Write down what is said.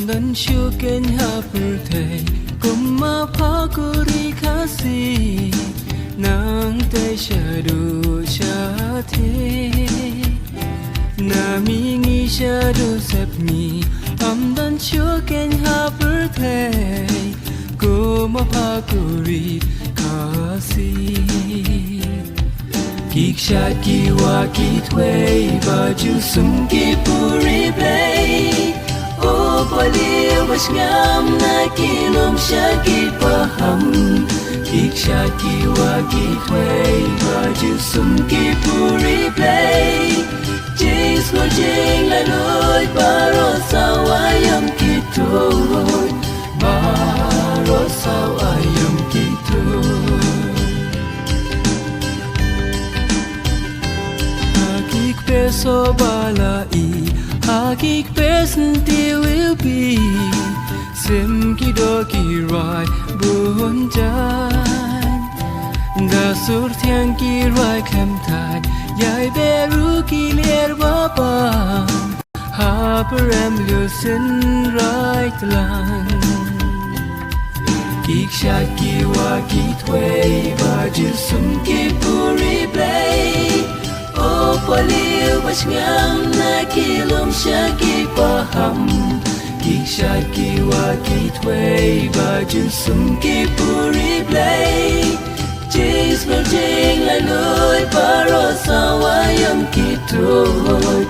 dan syuken hapurte kumma pakuri kasi nang te shadu shate namingi shadu sapmi dan syuken hapurte kumma pakuri kasi Kikshat kiwa kitway baju sumki puri play O palil mas ngam na kilom syakit paham Kikshat kiwa kitway baju sumki puri play Jais ko jeng laloy baro sawayam kitoy Baro sawayam kitoy So balai Hakik pesanti will be Sim kido kirai bunjan Da sur tiang kirai kemtai Yai beru kilir babam Haperem lusin right lang Kik shat kiwa kitway Baju sum kipuri play O palil mas ngam na kilom syakit paham Kik syat kiwa kitway baju sum kipuri play Jais berjeng laloy baro sawayam kitoy